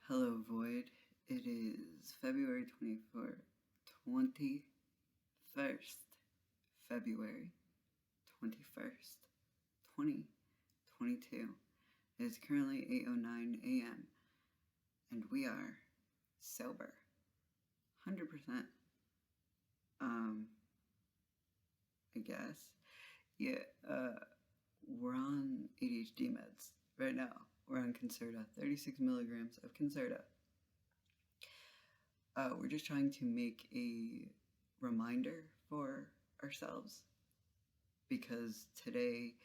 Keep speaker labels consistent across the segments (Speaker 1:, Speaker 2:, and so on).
Speaker 1: Hello, Void. It is February 24th, 21st, February 21st, 2022. It is currently 8:09 a.m. and we are sober. 100%. I guess. Yeah, we're on ADHD meds right now. We're on Concerta, 36 milligrams of Concerta. We're just trying to make a reminder for ourselves because today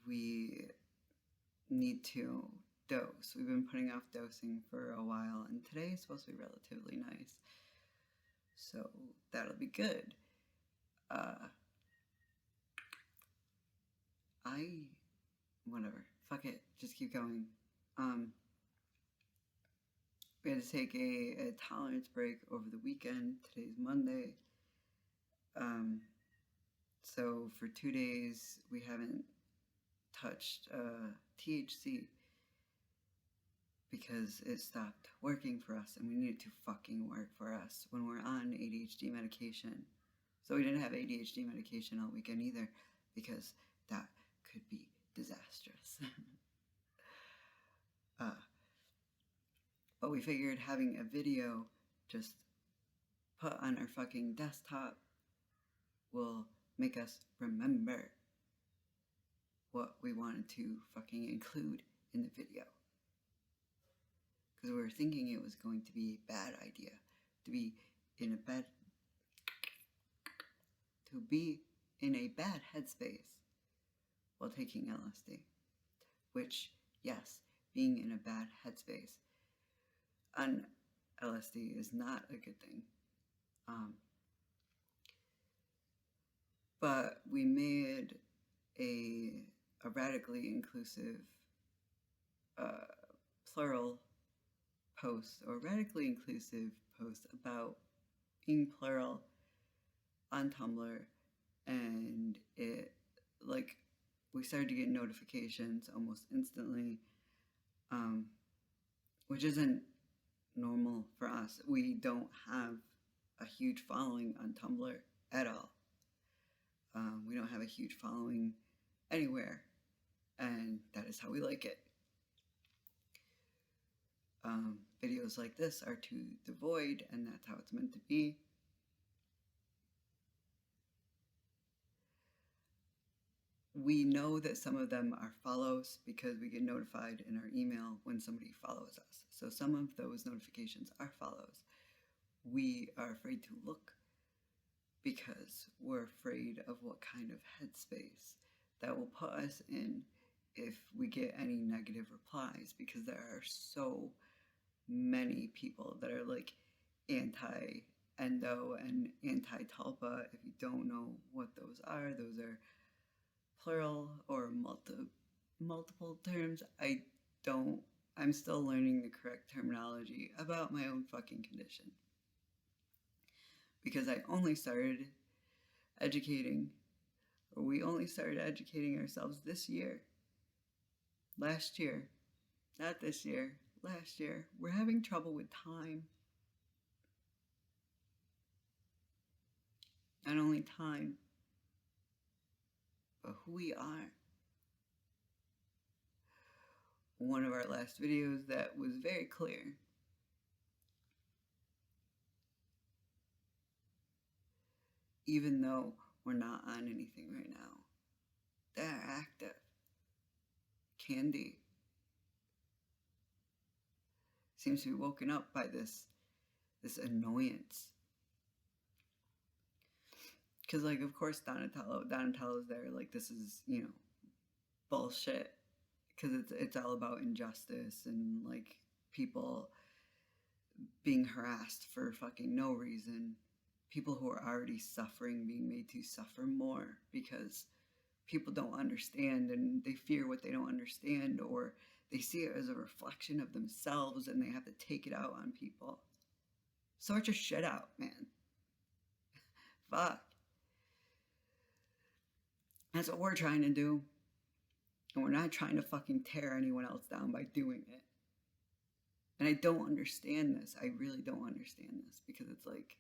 Speaker 1: we need to dose. We've been putting off dosing for a while, and today is supposed to be relatively nice, so that'll be good. Whatever, fuck it, just keep going. We had to take a tolerance break over the weekend. Today's Monday. So for 2 days, we haven't touched THC because it stopped working for us, and we need it to fucking work for us when we're on ADHD medication. So we didn't have ADHD medication all weekend either because that could be disastrous. But we figured having a video just put on our fucking desktop will make us remember what we wanted to fucking include in the video. Because we were thinking it was going to be a bad idea to be in a bad headspace while taking LSD. Which, yes, being in a bad headspace on LSD is not a good thing. But we made a radically inclusive plural post, or radically inclusive post about being plural on Tumblr, and we started to get notifications almost instantly, which isn't normal for us. We don't have a huge following on Tumblr at all. We don't have a huge following anywhere, and that is how we like it. Videos like this are to the void, and that's how it's meant to be. We know that some of them are follows because we get notified in our email when somebody follows us. So some of those notifications are follows. We are afraid to look because we're afraid of what kind of headspace that will put us in if we get any negative replies, because there are so many people that are like anti-endo and anti-tulpa. If you don't know what those are plural or multiple terms. I'm still learning the correct terminology about my own fucking condition. Because we only started educating ourselves this year. Last year. Not this year. Last year. We're having trouble with time. Not only time, but who we are. One of our last videos that was very clear. Even though we're not on anything right now, they're active. Candy seems to be woken up by this annoyance. Because, of course, Donatello's there, this is, bullshit. Because it's all about injustice and, people being harassed for fucking no reason. People who are already suffering being made to suffer more because people don't understand, and they fear what they don't understand, or they see it as a reflection of themselves and they have to take it out on people. Sort your shit out, man. Fuck. That's what we're trying to do. And we're not trying to fucking tear anyone else down by doing it. And I don't understand this. I really don't understand this, because it's like,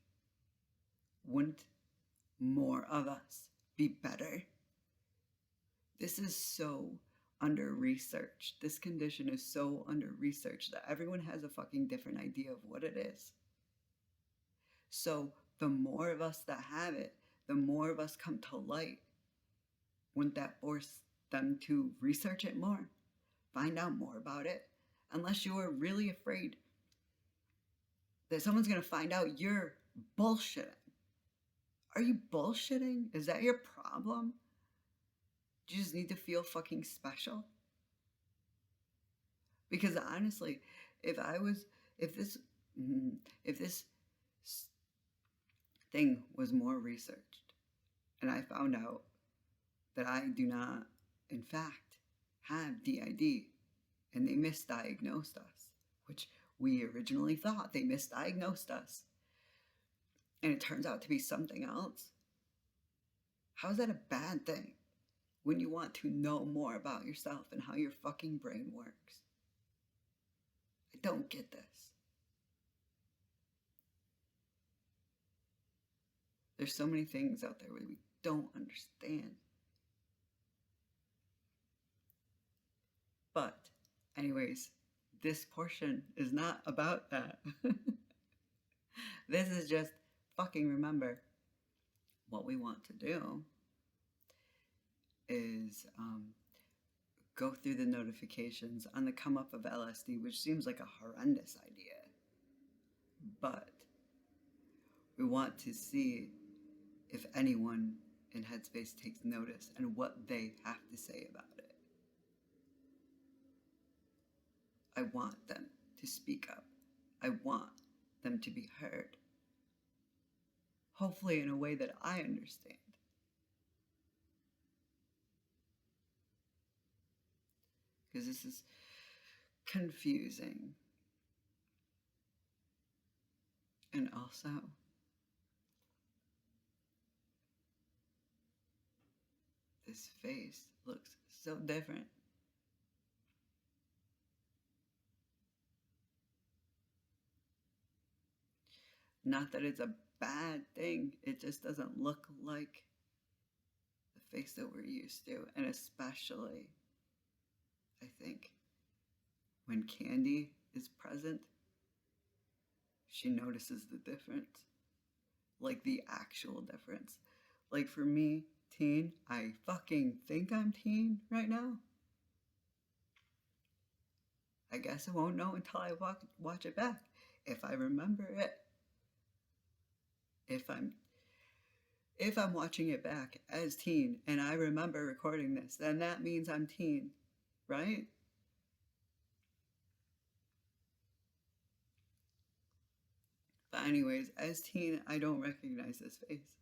Speaker 1: wouldn't more of us be better? This is so under researched. This condition is so under researched that everyone has a fucking different idea of what it is. So the more of us that have it, the more of us come to light. Wouldn't that force them to research it more? Find out more about it? Unless you are really afraid that someone's going to find out you're bullshitting. Are you bullshitting? Is that your problem? Do you just need to feel fucking special? Because honestly, if this thing was more researched, and I found out that I do not, in fact, have DID, and they misdiagnosed us, which we originally thought they misdiagnosed us, and it turns out to be something else, how is that a bad thing when you want to know more about yourself and how your fucking brain works? I don't get this. There's so many things out there that we don't understand. But anyways, this portion is not about that. This is just fucking remember what we want to do is go through the notifications on the come up of LSD, which seems like a horrendous idea. But we want to see if anyone in Headspace takes notice and what they have to say about it. I want them to speak up. I want them to be heard. Hopefully in a way that I understand. Because this is confusing. And also, this face looks so different. Not that it's a bad thing, it just doesn't look like the face that we're used to. And especially, I think, when Candy is present, she notices the difference. Like the actual difference. Like for me, teen, I fucking think I'm teen right now. I guess I won't know until I watch it back. If I remember it. If I'm watching it back as teen and I remember recording this, then that means I'm teen, right? But anyways, as teen, I don't recognize this face.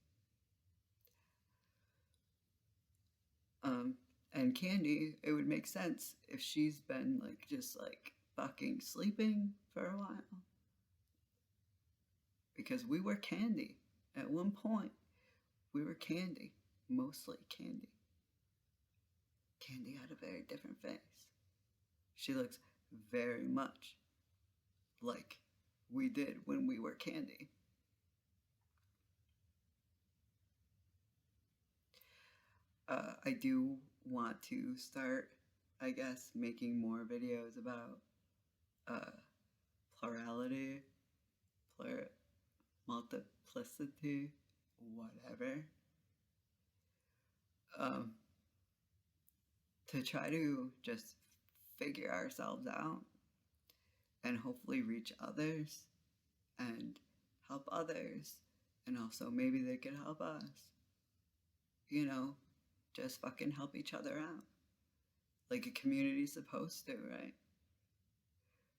Speaker 1: And Candy, it would make sense if she's been like just like fucking sleeping for a while. Because we were Candy. At one point, we were Candy. Mostly Candy. Candy had a very different face. She looks very much like we did when we were Candy. I do want to start, I guess, making more videos about plurality, multiplicity, whatever. To try to just figure ourselves out and hopefully reach others and help others, and also maybe they could help us. You know, just fucking help each other out like a community's supposed to, right?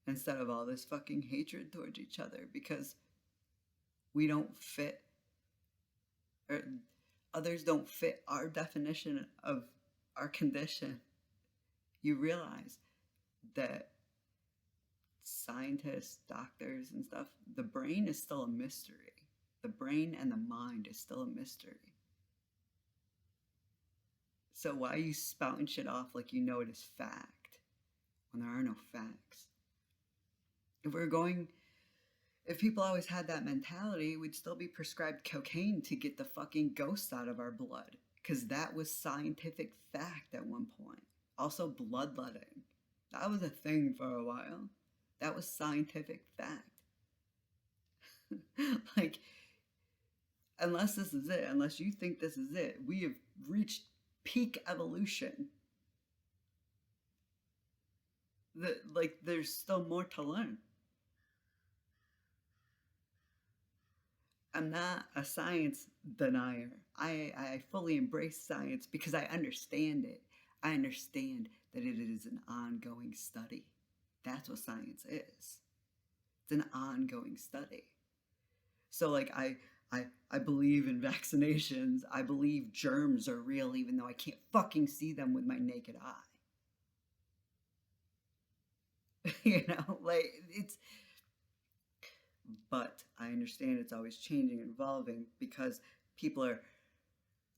Speaker 1: Instead of all this fucking hatred towards each other because we don't fit, or others don't fit our definition of our condition. You realize that scientists, doctors, and stuff, the brain is still a mystery. The brain and the mind is still a mystery. So why are you spouting shit off like you know it is fact when there are no facts? If we're going, if people always had that mentality, we'd still be prescribed cocaine to get the fucking ghosts out of our blood. Because that was scientific fact at one point. Also, bloodletting. That was a thing for a while. That was scientific fact. Like, unless this is it, unless you think this is it, we have reached peak evolution. Like, there's still more to learn. I'm not a science denier. I fully embrace science because I understand it. I understand that it is an ongoing study. That's what science is. It's an ongoing study. So like I believe in vaccinations. I believe germs are real even though I can't fucking see them with my naked eye. You know, like it's, but I understand it's always changing and evolving because people are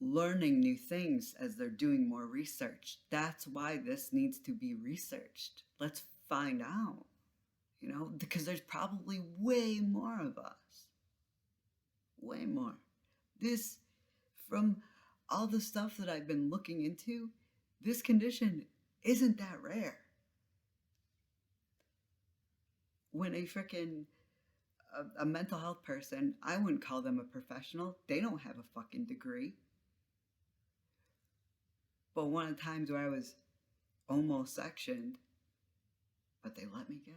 Speaker 1: learning new things as they're doing more research. That's why this needs to be researched. Let's find out, you know, because there's probably way more of us. Way more. This, from all the stuff that I've been looking into, this condition isn't that rare. When a mental health person, I wouldn't call them a professional. They don't have a fucking degree. But one of the times where I was almost sectioned, but they let me go.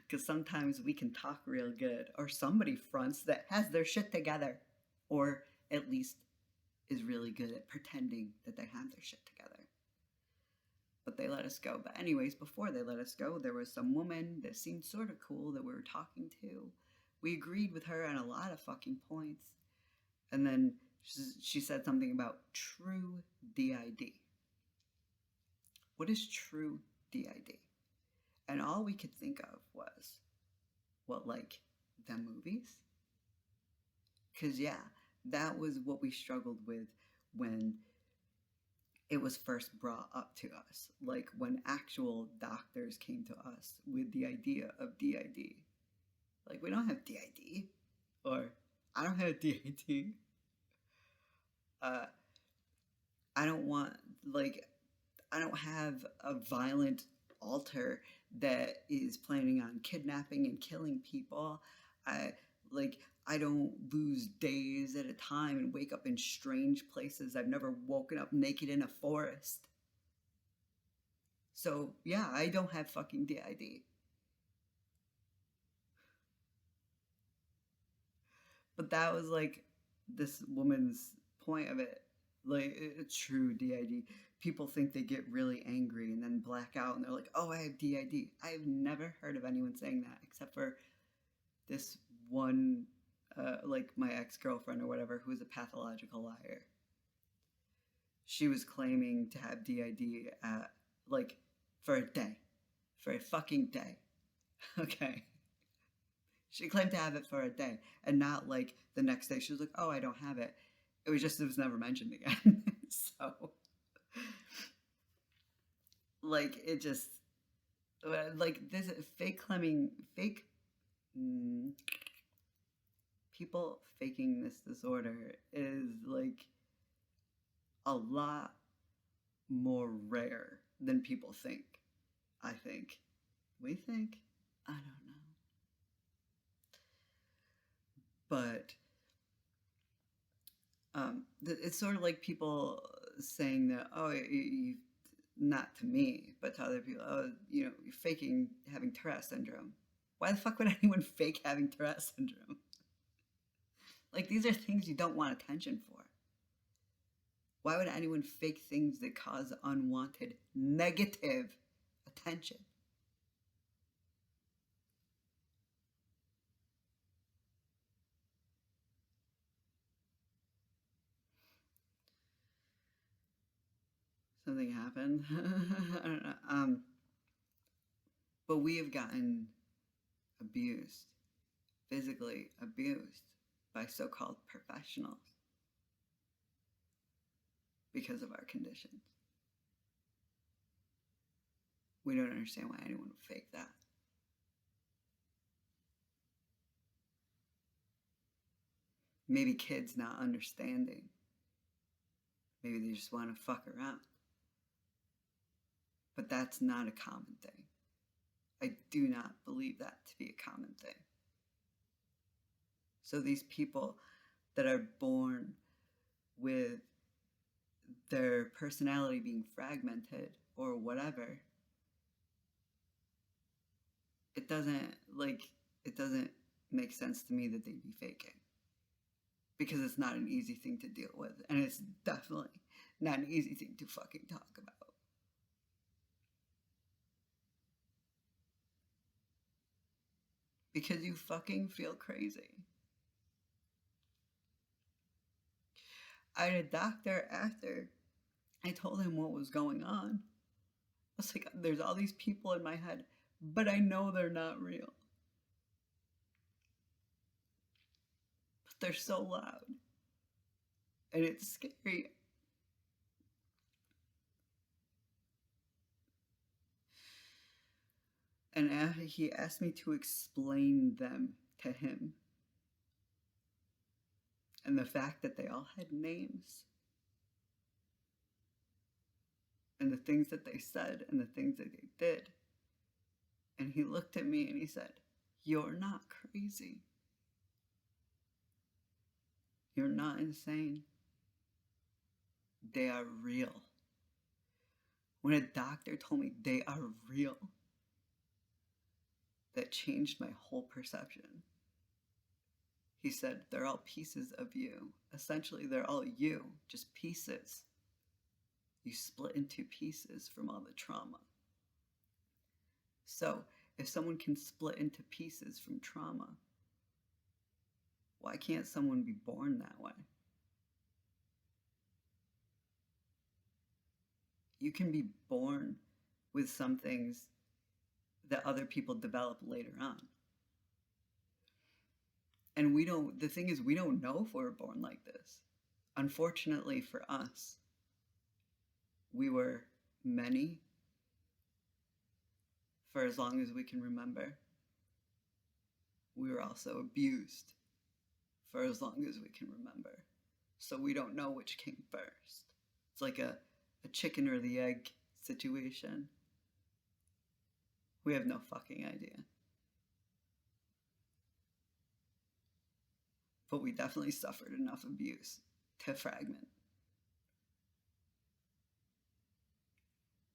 Speaker 1: Because sometimes we can talk real good, or somebody fronts that has their shit together, or at least is really good at pretending that they have their shit together. But they let us go. But anyways, before they let us go, there was some woman that seemed sort of cool that we were talking to. We agreed with her on a lot of fucking points. And then she said something about true DID. What is true DID? And all we could think of was, what, like the movies? Because yeah, that was what we struggled with when it was first brought up to us. Like when actual doctors came to us with the idea of DID. Like, we don't have DID. Or, I don't have DID. I don't want, like, I don't have a violent alter that is planning on kidnapping and killing people. I don't lose days at a time and wake up in strange places. I've never woken up naked in a forest. So, yeah, I don't have fucking DID. But that was like this woman's point of it. Like, it's true DID. People think they get really angry and then black out and they're like, oh, I have DID. I've never heard of anyone saying that except for this one, like my ex-girlfriend or whatever, who was a pathological liar. She was claiming to have DID like, for a day. For a fucking day. Okay. She claimed to have it for a day and not like the next day. She was like, oh, I don't have it. It was never mentioned again. So, like, it just, like, this people faking this disorder is like a lot more rare than people think. I think. We think. I don't know. But it's sort of like people saying that, oh, you, not to me, but to other people, oh, you know, you're faking having Tourette syndrome. Why the fuck would anyone fake having Tourette syndrome? Like, these are things you don't want attention for. Why would anyone fake things that cause unwanted negative attention? Something happened. I don't know. But we have gotten abused, physically abused by so-called professionals because of our conditions. We don't understand why anyone would fake that. Maybe kids not understanding. Maybe they just want to fuck around. But that's not a common thing. I do not believe that to be a common thing. So these people that are born with their personality being fragmented or whatever, it doesn't make sense to me that they'd be faking. Because it's not an easy thing to deal with. And it's definitely not an easy thing to fucking talk about. Because you fucking feel crazy. I had a doctor after I told him what was going on. I was like, there's all these people in my head, but I know they're not real. But they're so loud. And it's scary. And he asked me to explain them to him. And the fact that they all had names. And the things that they said and the things that they did. And he looked at me and he said, "You're not crazy. You're not insane. They are real." When a doctor told me they are real, that changed my whole perception. He said, they're all pieces of you. Essentially, they're all you, just pieces. You split into pieces from all the trauma. So, if someone can split into pieces from trauma, why can't someone be born that way? You can be born with some things that other people develop later on. And the thing is, we don't know if we're born like this. Unfortunately for us, we were many for as long as we can remember. We were also abused for as long as we can remember. So we don't know which came first. It's like a chicken or the egg situation. We have no fucking idea. But we definitely suffered enough abuse to fragment.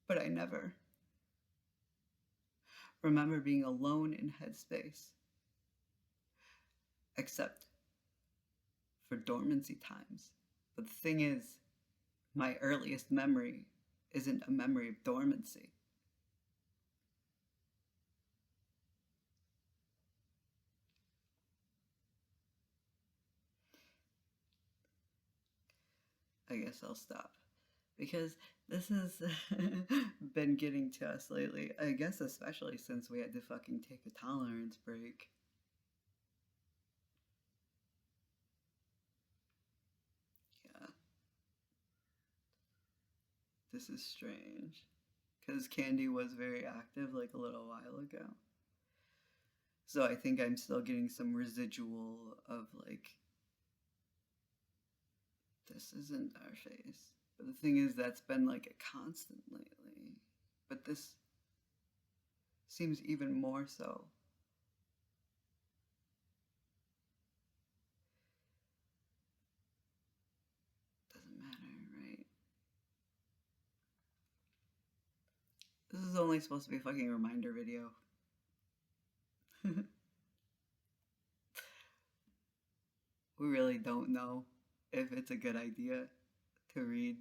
Speaker 1: But I never remember being alone in headspace, except for dormancy times. But the thing is, my earliest memory isn't a memory of dormancy. I guess I'll stop. Because this has been getting to us lately. I guess especially since we had to fucking take a tolerance break. Yeah. This is strange. Because Candy was very active like a little while ago. So I think I'm still getting some residual of like, this isn't our face. But the thing is, that's been like a constant lately. But this seems even more so. Doesn't matter, right? This is only supposed to be a fucking reminder video. We really don't know if it's a good idea to read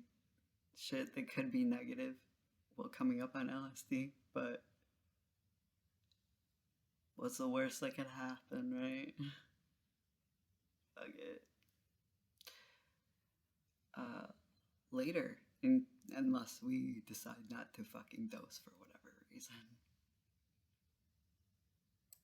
Speaker 1: shit that could be negative while coming up on LSD, but what's the worst that could happen, right? Fuck it. Later, unless we decide not to fucking dose for whatever reason.